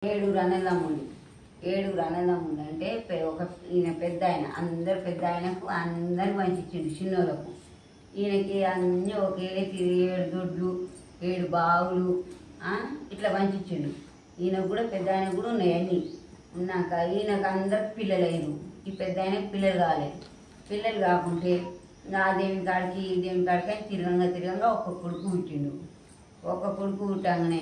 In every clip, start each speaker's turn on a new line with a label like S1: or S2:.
S1: ఏడుగురు అన్నదమ్ములు అంటే ఒక ఈయన పెద్ద ఆయన, అందరు పెద్ద ఆయనకు అందరు పంచిచ్చిండు చిన్నోళ్ళకు. ఈయనకి అన్నీ ఒకే 7 దొడ్లు 7 బావులు ఇట్లా పంచిచ్చిండు. ఈయనకు కూడా పెద్ద ఆయనకు కూడా ఉన్నాయి అన్నీ. ఉన్నాక ఈయనకు అందరికి పిల్లలు అయ్యారు. ఈ పెద్ద ఆయనకు పిల్లలు కాలేదు. పిల్లలు కాకుంటే ఆ దేవుని కాడికి ఈ దేవుని కాడికి అని తిరగంగా ఒక్క కొడుకు పుట్టిండు. ఒక్క కొడుకు పుట్టంగానే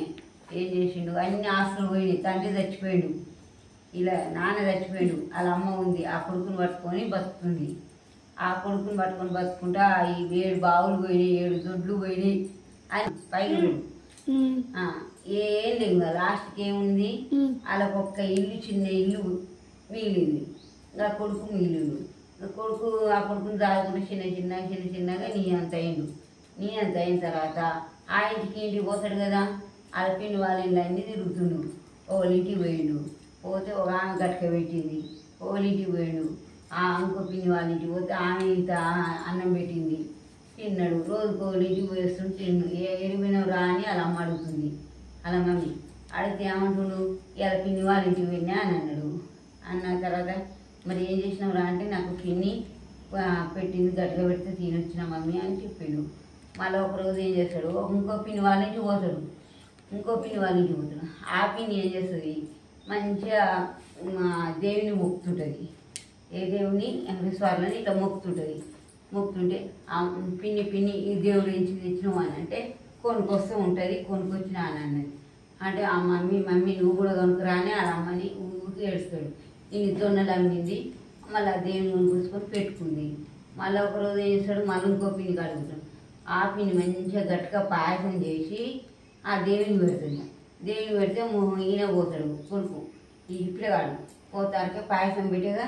S1: ఏం చేసిండు, అన్ని ఆస్తులు పోయినాయి. తండ్రి చచ్చిపోయాడు, ఇలా నాన్న చచ్చిపోయాడు, వాళ్ళ అమ్మ ఉంది. ఆ కొడుకుని పట్టుకొని బతుకుతుంది. ఆ కొడుకుని పట్టుకొని బతుకుంటా ఈ 7 బావులు పోయినాయి, 7 దొడ్లు పోయినాయి అని పైకి ఏం లేదు. లాస్ట్కి ఏముంది, వాళ్ళకు ఒక్క ఇల్లు, చిన్న ఇల్లు మిగిలింది. ఇంకా కొడుకు మిగిలిండు. కొడుకు ఆ కొడుకుని దాదుకుంటే చిన్నగా నీ అంత అయిండు. నీ అంత అయిన తర్వాత ఆ ఇంటికి పోతాడు కదా, వాళ్ళ పిన్ని వాళ్ళ ఇల్లు అన్నీ తిరుగుతుండు. ఒకళ్ళింటికి పోయిండు. పోతే ఒక ఆమె గట్క పెట్టింది. ఒకళ్ళింటికి పోయిండు. ఇంకో పిన్ని వాళ్ళ ఇంటికి పోతే ఆమె ఇంత అన్నం పెట్టింది, తిన్నాడు. రోజుకు ఒకళ్ళింటికి పోయేస్తుంటే ఎరిగిపోయినవు రా అని వాళ్ళ అమ్మ అడుగుతుంది. వాళ్ళ మమ్మీ అడిగితే ఏమంటుండు, ఇలా పిన్ని వాళ్ళ ఇంటికి పోయినా అని అన్నాడు. అన్న తర్వాత మరి ఏం చేసినావు రా అంటే, నాకు పిన్ని పెట్టింది, గట్టిగా పెడితే తినొచ్చిన మమ్మీ అని చెప్పాడు. మళ్ళీ ఒకరోజు ఏం చేస్తాడు, ఇంకో పిన్ని వాళ్ళ ఇంటికి పోతాడు. ఆ పిన్ని ఏం చేస్తుంది, మంచిగా దేవుని మొక్కుతుంటుంది. ఏ దేవుని వెంకటేశ్వర్లని ఇట్లా మొక్కుతుంటే ఆ పిన్ని ఈ దేవుడు నుంచి తెచ్చినావు అని అంటే కొనుక్కొస్తూ ఉంటుంది. కొనుక్కొచ్చిన అని అన్నది. అంటే ఆ మమ్మీ నువ్వు కూడా కొనుక్కురా అని వాళ్ళ అమ్మని ఊరికి ఏడుస్తాడు. ఇన్ని జొన్నలు అమ్మింది, మళ్ళీ ఆ దేవుని కొనుక్కొచ్చుకొని పెట్టుకుంది. మళ్ళీ ఒకరోజు ఏం చేస్తాడు, మళ్ళీ ఇంకో పిన్ని కడుగుతాడు. ఆ పిన్ని మంచిగా గట్టిగా పాయసం చేసి ఆ దేవుని పెడుతుంది. దేవుని పెడితే ఈయన పోతాడు కొడుకు, ఈ పిల్లగాడు పోతానికే పాయసం పెట్టేగా,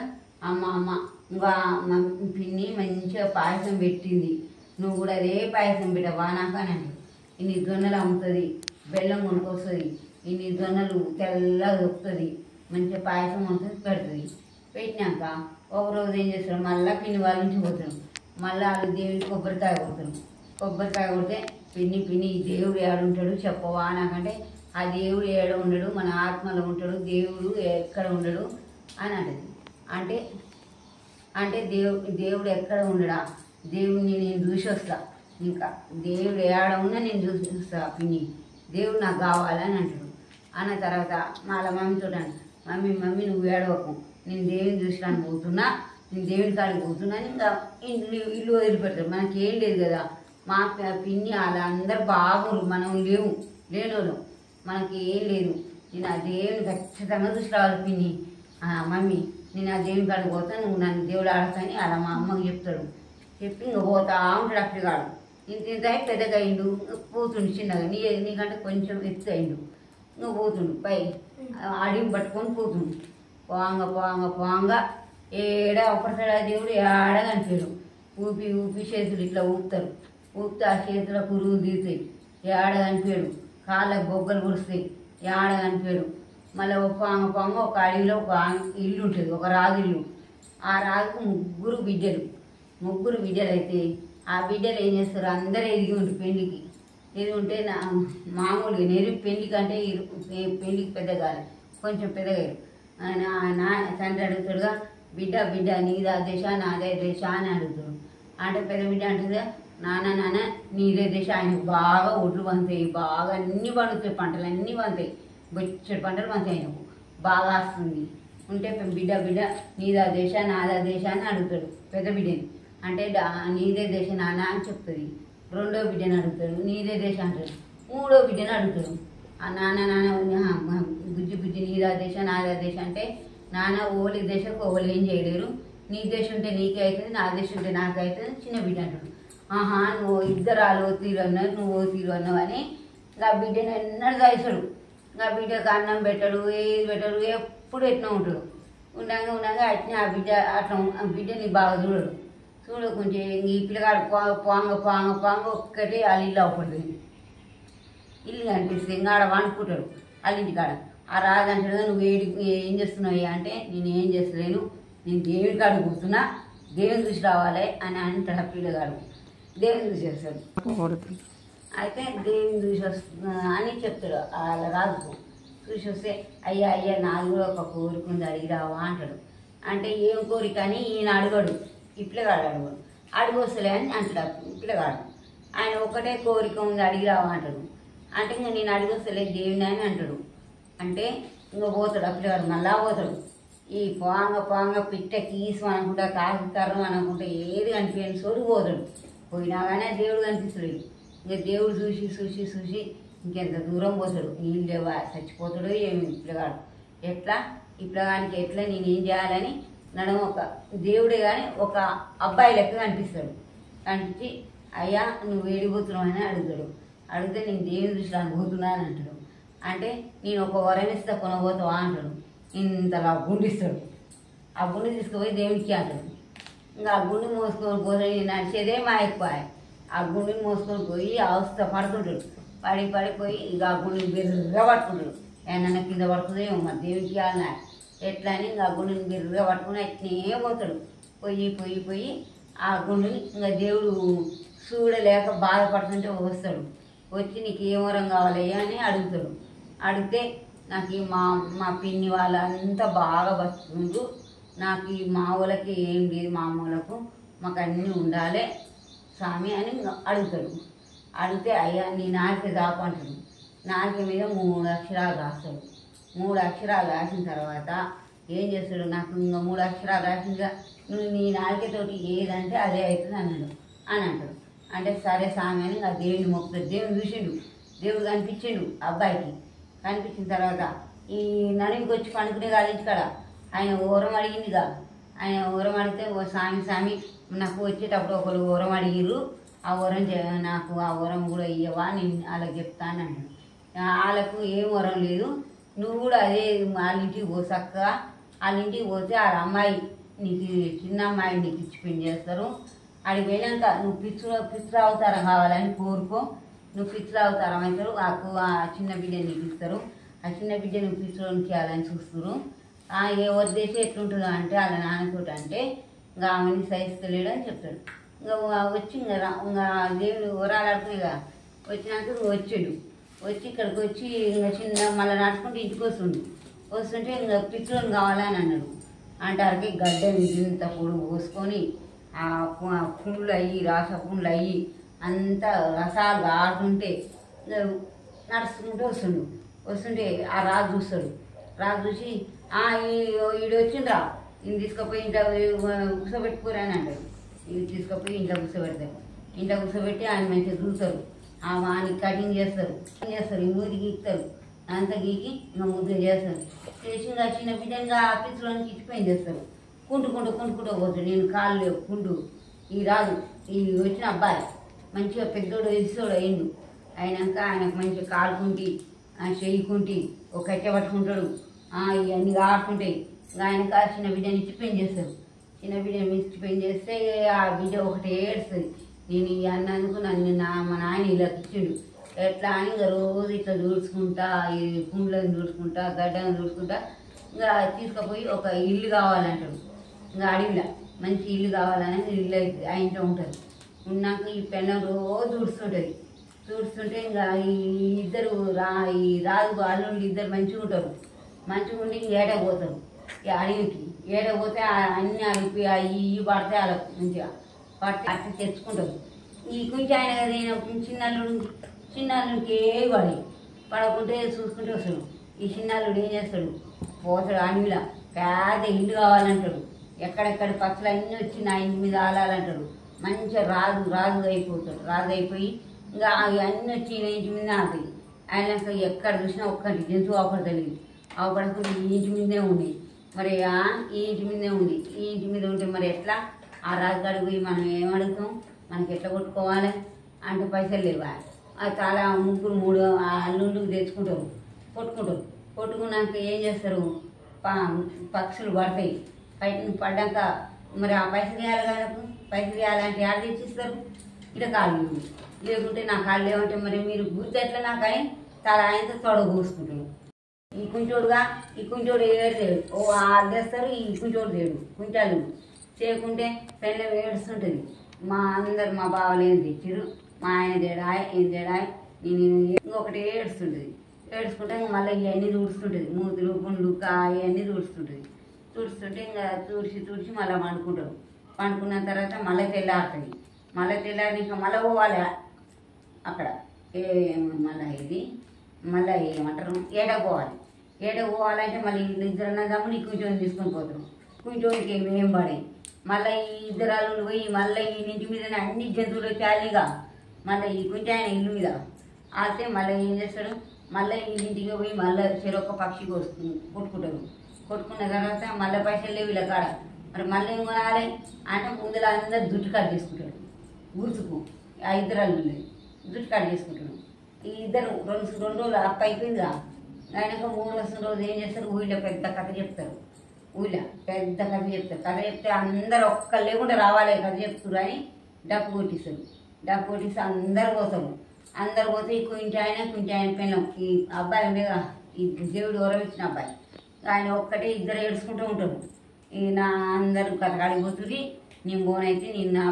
S1: అమ్మ ఇంకా పిన్ని మంచిగా పాయసం పెట్టింది, నువ్వు కూడా అదే పాయసం పెట్టవా నాకు అని అంటే, ఇన్ని జొన్నలు అమ్ముతుంది, బెల్లం కొనుక్కొస్తుంది, ఇన్ని జొన్నలు తెల్లగా దొక్కుతుంది, మంచిగా పాయసం ఉంటుంది, పెడుతుంది. పెట్టినాక ఒకరోజు ఏం చేస్తాడు, మళ్ళీ పిన్ని వాళ్ళ నుంచి పోతాడు. మళ్ళీ వాళ్ళు దేవునికి కొబ్బరికాయ కొడితే పిన్ని ఈ దేవుడు ఏడుంటాడు చెప్పవా నాకంటే, ఆ దేవుడు ఏడ ఉండడు, మన ఆత్మలో ఉంటాడు, దేవుడు ఎక్కడ ఉండడు అని అంటది. అంటే దేవుడు ఎక్కడ ఉండడా, దేవుడిని నేను చూసి వస్తా, ఇంకా దేవుడు ఏడ ఉన్నా నేను చూసి వస్తా పిన్ని, దేవుడు నాకు కావాలని అంటాడు. అన్న తర్వాత వాళ్ళ మమ్మీ చూడండి, మమ్మీ నువ్వు ఏడవకు, నేను దేవుని చూసడానికి పోతున్నా, నేను దేవుని కాడికి పోతున్నాను. ఇంకా ఇల్లు వదిలిపెడతాడు. మనకి ఏం లేదు కదా, మా పిన్ని వాళ్ళందరూ బాగుండు, మనం లేనోళ్ళు, మనకి ఏం లేదు. నేను ఆ దేవుని ఖచ్చితంగా చూసి రావాలి పిన్ని, మమ్మీ నేను ఆ దేవుని కాడికి పోతాను, నువ్వు నన్ను దేవుడు ఆడతాని అలా మా అమ్మకి చెప్తాడు. చెప్పి ఇంకా పోతా ఉంటాడు. అప్పటికాడు ఇంత పెద్దగా అయిండు, పోతుండు చిన్నగా, నీకంటే కొంచెం ఎత్తు అయిండు. నువ్వు పోతుండు పై అడిగి పట్టుకొని పోతుండు. పోంగా ఏడా ఒకసారి ఆ దేవుడు ఏడా కనిపించాడు. ఊపి చేతులు ఇట్లా ఊపుతారు. ఊపితే ఆ చేతిలో పురుగులు తీరుతాయి, ఏడ కనిపించాడు. కాళ్ళకు బొగ్గలు పొడుస్తాయి, ఏడ కనిపించాడు. మళ్ళీ పొంగ ఒక అడవిలో ఒక ఇల్లు ఉంటుంది, ఒక రాజు ఇల్లు. ఆ రాజుకు ముగ్గురు బిడ్డలు అయితే ఆ బిడ్డలు ఏం చేస్తారు, అందరూ ఎదిగి ఉంటే పెళ్ళికి ఎదిగి ఉంటే మామూలుగా పెళ్ళి కంటే పెళ్ళికి పెద్దగా కొంచెం పెద్దగా నా తండ్రి అడుగుతాడుగా, బిడ్డ నీదా దేశ నాదే దేశ అని అడుగుతాడు. అంటే పెద్ద బిడ్డ అంటుందిగా, నాన్న నీదే దేశ. ఆయనకు బాగా ఒడ్లు పంతాయి, బాగా అన్నీ పండుతాయి, పంటలు అన్నీ పంతాయి, బొచ్చడి పంటలు పంతాయి, ఆయనకు బాగా వస్తుంది. ఉంటే బిడ్డ నీదా దేశ నాదా దేశ అని అడుగుతాడు పెద్ద బిడ్డని. అంటే నీదే దేశ నాన్న అని చెప్తుంది. రెండో బిడ్డని అడుగుతాడు, నీదే దేశ అంటాడు. మూడో బిడ్డని అడుగుతాడు, నాన్న బుజ్జి నీదా దేశ నాదా దేశ అంటే, నాన్న ఓలి దేశకు ఓళ్ళు ఏం చేయలేరు, నీ దేశం ఉంటే నీకే అవుతుంది, నా దేశం ఉంటే నాకే అవుతుంది. చిన్న బిడ్డ అంటాడు, నువ్వు ఇద్దరు ఓ తీరు అన్నారు, నువ్వు ఓ తీరు అన్నావు అని ఇంకా బిడ్డని ఎన్నడూ దాయిస్తాడు. ఇంకా బిడ్డకు అన్నం పెట్టడు, ఏది పెట్టడు, ఎప్పుడు ఎట్లా ఉంటాడు. ఉండగా అట్నే ఆ బిడ్డ అట్లా బిడ్డని బాగా చూడకుంటే ఈ పిల్లగాడు పోంగ ఒక్కటే వాళ్ళ ఇల్లు అవపడుతుంది. ఇల్లు కనిపిస్తే ఇంకా ఆడ వండుకుంటాడు వాళ్ళ ఇంటికాడ. ఆ రాజు అంటాడు, నువ్వు ఏం చేస్తున్నావు అంటే, నేను ఏం చేస్తలేను, నేను దేవుడి కాడికి కూర్చున్నా, దేవుని చూసి రావాలి అని అంటాడు. ఆ పిల్లగాడు దేవుని చూసి వస్తాడు. అయితే దేవుని చూసి వస్తున్నా అని చెప్తాడు వాళ్ళ రాజుకు. చూసి వస్తే అయ్యా అయ్యా నాకు కూడా ఒక కోరిక ఉంది అడిగిరావా అంటాడు. అంటే ఏం కోరిక అని ఈయన అడగడు, ఈ పిల్లగాడు అడగడు. అడిగొస్తలే అని అంటాడు పిల్లగాడు. ఆయన ఒకటే కోరిక ఉంది అడిగిరావా అంటాడు. అంటే ఇంకా నేను అడిగొస్తలే దేవుని అని అంటాడు. అంటే ఇంకా పోతాడు ఆ పిల్లగాడు, మళ్ళా పోతాడు. ఈ పోంగ పిట్ట కీసు అనుకుంటా కాకి కర్రం అనుకుంటా ఏది కనిపించని చోటు పోతాడు. పోయినా కానీ దేవుడు కనిపిస్తాడు. ఇంకా దేవుడు చూసి చూసి చూసి ఇంకెంత దూరం పోతాడు. నీళ్ళు లేవా చచ్చిపోతాడు ఏమి పిల్లగాడు. ఎట్లా ఈ పిల్లగానికి ఎట్లా నేనేం చేయాలని నడమ ఒక దేవుడే కానీ ఒక అబ్బాయి లెక్క కనిపిస్తాడు. కనిపించి అయ్యా నువ్వు ఏడిపోతున్నావు అని అడుగుతాడు. అడిగితే నేను దేవుని దృష్టిలో పోతున్నాను అంటాడు. అంటే నేను ఒక వరం ఇస్తా కొనబోతావా అంటాడు. ఇంతలా గుండిస్తాడు. ఆ గుండు తీసుకుపోయి దేవునికి అంటాడు. ఇంకా ఆ గుండు మోసుకొని పోతే నడిచేదే మా ఎక్కువ. ఆ గుండుని మోసుకొని పోయి అవస్థ పడుతుంటాడు. పడిపోయి ఇక ఆ గుండుని బిర్రగా పట్టుకుంటాడు. ఏమన్నా కింద పడుతుందేమో మరి దేవునికి ఇవ్వాలన్నా ఎట్లా అని ఇంకా ఆ గుండుని బిర్రగా పట్టుకుని అట్నే పోతాడు. పోయి ఆ గుండుని ఇంకా దేవుడు చూడలేక బాధపడుతుంటే వస్తాడు. వచ్చి నీకు ఏ వరం కావాలయ్యా అని అడుగుతాడు. అడిగితే నాకు మా పిన్ని వాళ్ళంతా బాగా బతుకుంటూ నాకు ఈ మా వాళ్ళకి ఏం లేదు, మా అమ్మలకు మాకు అన్నీ ఉండాలి స్వామి అని అడుగుతాడు. అడిగితే అయ్యా నీ నాలుక దాపు అంటాడు. నాలుక మీద 3 అక్షరాలు రాస్తాడు. 3 అక్షరాలు రాసిన తర్వాత ఏం చేస్తాడు, నాకు ఇంకా 3 అక్షరాలు రాసిందిగా నువ్వు నీ నాలుకతోటి ఏదంటే అదే అవుతుంది అన్నాడు అని అంటాడు. అంటే సరే స్వామి అని ఆ దేవుని మొక్కుతాడు. దేవుని చూసిండు, దేవుడు కనిపించిండు అబ్బాయికి. కనిపించిన తర్వాత ఈ నడుముకి వచ్చి పనుకునే కాదు కాడ ఆయన ఓరం అడిగిందిగా. ఆయన ఓరం అడిగితే ఓ స్వామి నాకు వచ్చేటప్పుడు ఒకరు ఓరం అడిగిర్రు, ఆ ఓరం నాకు ఆ ఓరం కూడా ఇయ్యవా నేను వాళ్ళకి చెప్తాను అంటాడు. వాళ్ళకు ఏం వరం లేదు, నువ్వు కూడా అదే వాళ్ళ ఇంటికి పో చక్కగా. వాళ్ళ ఇంటికి పోతే వాళ్ళ అమ్మాయి నీకు చిన్న అమ్మాయి నీకు ఇచ్చి పెళ్లి చేస్తారు. అడిగి పోయినాక నువ్వు పిచ్చుల అవతారం కావాలని కోరుకో. నువ్వు పిచ్చుల అవతారం అవుతారు. ఆ చిన్న బిడ్డ నీకు ఇస్తారు. ఆ చిన్న బిడ్డ నువ్వు పిచ్చులోనికి ఇవ్వాలని చూస్తారు. ఎవరి దేశం ఎట్లుంటుందో అంటే వాళ్ళ నాన్నతో అంటే ఇంకా ఆమెని సహిస్తలేడు అని చెప్తాడు. ఇంకా వచ్చి ఇంకా దేవుడు వరాలాడుకునేగా వచ్చినాక వచ్చాడు. వచ్చి ఇక్కడికి వచ్చి ఇంకా చిన్న మళ్ళీ నడుచుకుంటూ ఇంటికి వస్తుంటే ఇంకా పిచ్చులను కావాలని అన్నాడు. అంటే అక్కడికి గడ్డ ఇంత పొడుగు పోసుకొని ఆ పుండ్లు అయ్యి రాస పుండ్లు అయ్యి అంతా రసాలు ఆడుతుంటే నడుచుకుంటూ వస్తుంటే ఆ రాజు చూస్తాడు. రాజు చూసి ఈడు వచ్చిండ్రా ఈయన తీసుకుపోయి ఇంట్లో కూర్చోబెట్టుకోరని అంటాడు. ఇది తీసుకుపోయి ఇంట్లో కూర్చోబెడతారు. ఇంట్లో కూర్చోబెట్టి ఆయన మంచిగా చూస్తారు. ఆయన కటింగ్ చేస్తారు. ఈ మూది గీకుతారు. అంతా గీకి ఇంకా ముద్ద చేస్తారు. చేసి ఇంకా చిన్న బిడ్డగా ఆఫీసులోనికి ఇచ్చిపోయింది చేస్తారు. కుంటుకుంటూ పోతాడు. నేను కాళ్ళు లేవు కుంటు. ఈ రాజు ఈ వచ్చిన అబ్బాయి మంచిగా పెద్దోడు ఎదిసోడు అయిండు. అయినాక ఆయనకు మంచిగా కాలుకుంటి చెయ్యికుంటి ఒక కట్టె పట్టుకుంటాడు. ఇవన్నీ ఆడుకుంటాయి. ఆయనకు ఆ చిన్న బిడ్డని ఇచ్చి పెళ్లి చేస్తారు. చిన్న బిడ్డని ఇచ్చి పెళ్లి చేస్తే ఆ బిడ్డ ఒకటి ఏడుస్తుంది. నేను ఈ అన్నందుకు మా నాయన ఇలా ఇచ్చిండు ఎట్లా అని ఇంకా రోజు ఇట్లా దూడ్చుకుంటా ఈ పుండ్లను దూడ్చుకుంటా గడ్డను దూడ్చుకుంటా ఇంకా తీసుకుపోయి ఒక ఇల్లు కావాలంటాడు. ఇంకా అడవిలో మంచి ఇల్లు కావాలని ఇల్లు అవుతుంది. ఆ ఇంట్లో ఉంటుంది. ఉన్నాక ఈ పెళ్ళం రోజు చూడుస్తుంటే ఇంకా ఈ రాజు అల్లుళ్ళు ఇద్దరు మంచిగా ఉంటారు. మంచిగా ఉండి ఏడకపోతారు. ఈ అడవికి ఏడకపోతే అన్నీ అలిపి అవి పడితే వాళ్ళకు మంచిగా పడితే అట్లా తెచ్చుకుంటారు. ఈ కొంచెం ఆయన చిన్నల్లుడికి పడకుంటే చూసుకుంటే వస్తాడు. ఈ చిన్నల్లుడు ఏం చేస్తాడు, పోతాడు అడవిలో పెద్ద ఇల్లు కావాలంటాడు. ఎక్కడెక్కడ పక్షులు అన్నీ వచ్చి నా ఇంటి మీద ఆలాలంటాడు. మంచిగా రాజు అయిపోతాడు. రాజు అయిపోయి ఇంకా అన్నీ వచ్చి ఈయన ఇంటి మీద ఆగుతాయి. ఆయన ఎక్కడ చూసినా ఒక్కటి జంతువు అవపడతలేదు. అవపడకుండా ఈ ఇంటి మీదే ఉంది. మరి ఈ ఇంటి మీదే ఉంది. ఈ ఇంటి మీద ఉంటే మరి ఎట్లా ఆ రాజుగాడికి పోయి మనం ఏమడుగుతాం, మనకి ఎట్లా కొట్టుకోవాలి అంటే పైసలు లేవా. చాలా 3 అల్లుళ్ళు తెచ్చుకుంటారు. కొట్టుకున్నాక ఏం చేస్తారు, పక్షులు పడతాయి. పడ్డాక మరి ఆ పైసలు వేయాలి కదా. పైసలు వేయాలంటే ఆడ తెచ్చిస్తారు. ఇక్కడ కాళ్ళు లేకుంటే నా కాళ్ళు లేవంటే మరి మీరు గుర్తు ఎట్లా నాకు అని తల ఆయనతో తొడగ కూసుకుంటాడు. ఈ కుంచోడు ఏడుతాడు. వాళ్ళు తెస్తారు. ఈ కుంచోడు తేడు కుంచాలు చేయకుంటే పెళ్ళ ఏడుస్తుంటుంది. మా బావలు ఏం తెచ్చారు, మా ఆయన తేడా ఏం తేడా నేను ఇంకొకటి ఏడుస్తుంటుంది. ఏడ్చుకుంటే ఇంకా మళ్ళీ ఇవన్నీ తుడుస్తుంటుంది, మూతులు గుండ్లు అవన్నీ తుడుస్తుంటుంది. తుడుస్తుంటే ఇంకా తుడిచి మళ్ళీ పండుకుంటారు. పండుకున్న తర్వాత మళ్ళీ తెల్లారుతుంది. మళ్ళీ తెల్లారి ఇంకా మళ్ళీ పోవాలి అక్కడ మళ్ళీ ఏమంటారు ఏడకు పోవాలి. ఏడకు పోవాలంటే మళ్ళీ ఇద్దరు అన్నదమ్ములు ఈ కూర్చొని తీసుకొని పోతారు. కూర్చోనికి ఏం పడాయి. మళ్ళీ ఈ ఇద్దరు అల్లులు పోయి మళ్ళీ ఈ ఇంటి మీద అన్ని జంతువులు వచ్చాలిగా. మళ్ళీ ఈ కొంచెం ఆయన ఇల్లు మీద ఆస్తే మళ్ళీ ఏం చేస్తాడు, మళ్ళీ ఈ ఇంటికి పోయి మళ్ళీ చెరొక్క పక్షి కొట్టుకుంటారు. కొట్టుకున్న తర్వాత మళ్ళీ పైసలు లేవు వీళ్ళ కాడ. మరి మళ్ళీ ఏం కొనాలి అంటే ముందులో అందరు జుట్టు కట్ చేసుకుంటాడు. గుర్తుకు ఆ ఇద్దరు అల్లుళ్ళు జుట్టు కట్ చేసుకుంటాడు. ఈ ఇద్దరు రెండు రోజులు అప్ప అయిపోయిందిగా. ఆయనకు 3 రోజు ఏం చేస్తారు, ఊళ్ళో పెద్ద కథ చెప్తారు. ఊళ్ళో పెద్ద కథ చెప్తారు. కథ చెప్తే అందరు ఒక్కరు లేకుండా రావాలి కథ చెప్తారు అని డప్పు కొట్టిస్తారు. డప్పు కొట్టిస్తే అందరు పోతారు. అందరు పోతే ఈ కొంచెం ఆయన పెళ్ళం ఈ అబ్బాయి ఉండేగా, ఈ దేవుడు గౌరవించిన అబ్బాయి ఆయన ఒక్కటే ఇద్దరు ఏడుచుకుంటూ ఉంటారు. ఈయన అందరూ కథకాడిపోతుంది. నేను బోనైతే నేను నా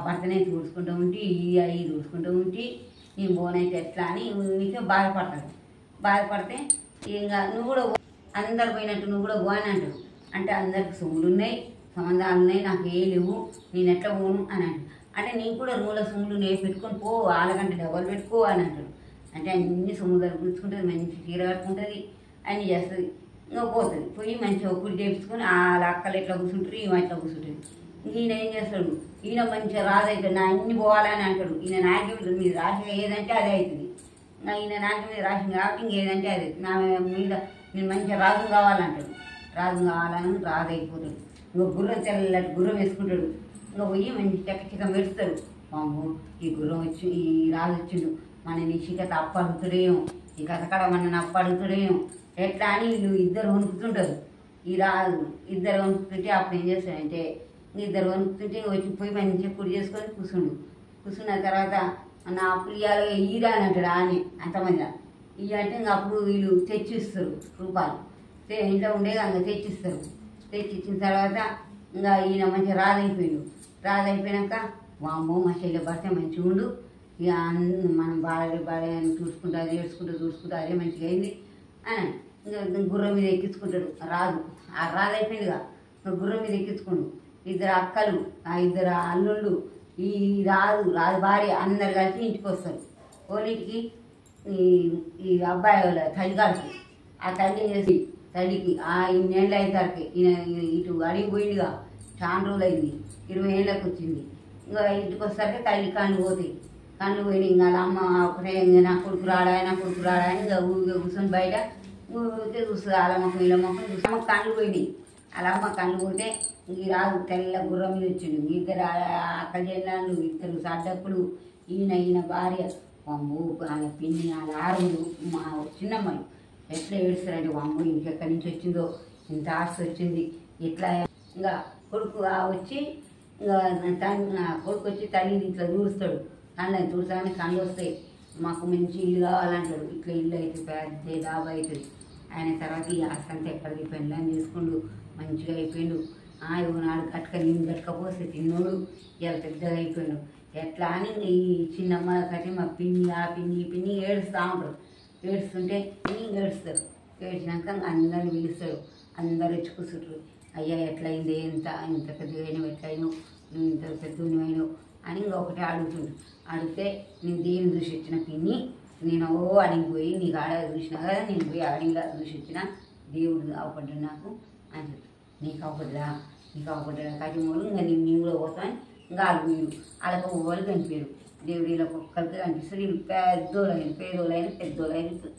S1: భర్తనైతే చూసుకుంటూ ఉంటే అవి చూసుకుంటూ ఉంటే నేను బోనైతే ఎట్లా అని నీకే బాధపడతాడు. బాధపడితే ఇంకా నువ్వు కూడా అందరు పోయినట్టు నువ్వు కూడా పో అని అంటాడు. అంటే అందరికి సొమ్ములు ఉన్నాయి, సంబంధాలు ఉన్నాయి, నాకు ఏ లేవు, నేను ఎట్లా పోను అని అంటాడు. అంటే నీకు కూడా రూల సొమ్ములు నేను పెట్టుకొని పో, వాళ్ళకంటే డబ్బులు పెట్టుకో అని అంటాడు. అంటే అన్ని సొమ్ములు దొరుకుతుంటుంది, మంచి చీర కట్టుకుంటుంది, అన్నీ చేస్తుంది. ఇంకా పోతుంది. పోయి మంచిగా ఒప్పుడు చేపించుకొని వాళ్ళ అక్కలు ఎట్లా కూర్చుంటారు, ఈమె ఎట్లా కూర్చుంటుంది. ఈయన ఏం చేస్తాడు, ఈయన మంచిగా రాదవుతాడు, నా అన్ని పోవాలని అంటాడు. ఈయన నాయకుడు మీద రాసి ఏదంటే అదే అవుతుంది. ఈయన నాయకుడి మీద రాసింది కాబట్టి ఇంకేదంటే అదే నా మీద నేను మంచిగా రాజు కావాలంటాడు. రాజు కావాలని రాజు అయిపోతాడు. ఇంకా గుర్రం తెల్లటి గుర్రం వేసుకుంటాడు. ఇంకా పోయి మంచి చెక్క మెరుస్తాడు. మాము ఈ గుర్రం వచ్చి ఈ రాజు వచ్చిండు, మన నిశ్చికత అప్పు అడుగుతాడేమో, ఈ కథకడ మన అప్పు అడుగుతాడేమో ఎట్లా అని వీళ్ళు ఇద్దరు వణుకుతుంటారు. ఈ రాజు ఇద్దరు వణుకుతుంటే అప్పుడు ఏం చేస్తాడంటే ఇద్దరు వణుకుతుంటే వచ్చి పోయి మంచిగా కుడి చేసుకొని కూర్చున్న తర్వాత నా అప్పులు ఇవ్వాలి ఈరా అని అంటాడు. అని అంతమంది ఇవ్వంటే ఇంకా అప్పుడు వీళ్ళు తెచ్చిస్తారు రూపాయలు. ఇంట్లో ఉండేది ఇంకా తెచ్చిస్తారు. తెచ్చిచ్చిన తర్వాత ఇంకా ఈయన మంచిగా రాజైపోయాడు. రాజైపోయాక వామ్మో మా చెల్లె భర్త మంచిగా ఉండు, ఇక మనం బాగా చూసుకుంటా చూసుకుంటా అదే మంచిగా అయింది అని ఇంకా గుర్రం మీద ఎక్కించుకుంటాడు రాజు. ఆ రాజు అయిపోయిందిగా, గుర్రం మీద ఎక్కించుకోండు. ఇద్దరు అక్కలు, ఆ ఇద్దరు అల్లుళ్ళు, ఈ రాజు భార్య అందరు కలిసి ఇంటికి వస్తారు. వాళ్ళింటికి ఈ అబ్బాయి వాళ్ళ తల్లిగారికి ఆ తల్లి చేసి తల్లికి ఆ 2 ఏళ్ళు అవుతారికి ఈయన ఇటు అడిగి పోయిందిగా. చాలా రోజులు అయింది, 20 ఏళ్ళకి వచ్చింది. ఇంకా ఇంటికి వస్తాకే తల్లి కళ్ళు పోతాయి. కళ్ళు పోయినాయి. ఇంకా వాళ్ళ అమ్మ ఒకటే నా కొడుకు రాడా అని ఇంకా ఊరిగా కూర్చొని బయట ఊరికే చూస్తుంది. వాళ్ళ మొక్కం వీళ్ళ మొక్కం చూసి అమ్మ కళ్ళు పోయినాయి. వాళ్ళ అమ్మ కళ్ళు పోతే ఈ రాజు తెల్ల గుర్రం మీద వచ్చిండు. ఇద్దరు అక్క చెల్లెళ్ళు, ఇద్దరు సడ్డప్పులు, ఈయన భార్య, అమ్ము వాళ్ళ పిన్ని, వాళ్ళ ఆరుగురు, మా చిన్నమ్మాయి ఎట్లా ఏడుస్తారంటే అమ్ము ఇంకెక్కడి నుంచి వచ్చిందో, ఇంత ఆస్తి వచ్చింది ఇట్లా. ఇంకా కొడుకు వచ్చి ఇంకా కొడుకు వచ్చి తల్లిని ఇట్లా చూస్తాడు. కళ్ళని చూడటానికి కళ్ళు వస్తాయి. మాకు మంచి ఇల్లు కావాలంటాడు. ఇట్లా ఇల్లు అయితే పెద్ద డాబా అవుతుంది. ఆయన తర్వాత ఈ ఆస్తి అంతా ఎక్కడికి పెళ్ళని చేసుకుండు, మంచిగా అయిపోయిండు. నాడు నేను కట్టుకపోతే తిన్నోడు ఇలా పెద్దగా అయిపోయాడు. ఎట్లా అని ఈ చిన్నమ్మ కట్టి మా పిన్ని ఏడుస్తూ ఉంటారు. ఏడుస్తుంటే ఏడుస్తారు. ఏడ్చినాక అందరిని పిలుస్తాడు. అందరు వచ్చి కూర్చుంటారు. అయ్యా ఎట్లయింది, ఇంత పెద్దగా ఎట్లయినావు, నువ్వు ఇంత పెద్దవాడినవు అని ఇంకొకటి అడుగుతుండు. అడిగితే నేను దేని చూసి వచ్చిన పిన్ని, నేను అడిగిపోయి నీకు ఆడ చూసినా కదా, నేను పోయి అడిగిలా చూసి వచ్చిన దేవుడు అవపడ్డాడు నాకు అని చెప్పి. నీకు అవపడ్డా కటిమూలు ఇంకా నేను కూడా పోతాను. ఇంకా వాళ్ళు మీరు వాళ్ళకు వాళ్ళు కనిపించారు. దేవుడు ఇలా ఒక్కరికి కనిపిస్తారు. వీళ్ళు పేదోళ్ళైన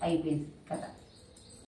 S1: అయిపోయింది కథ.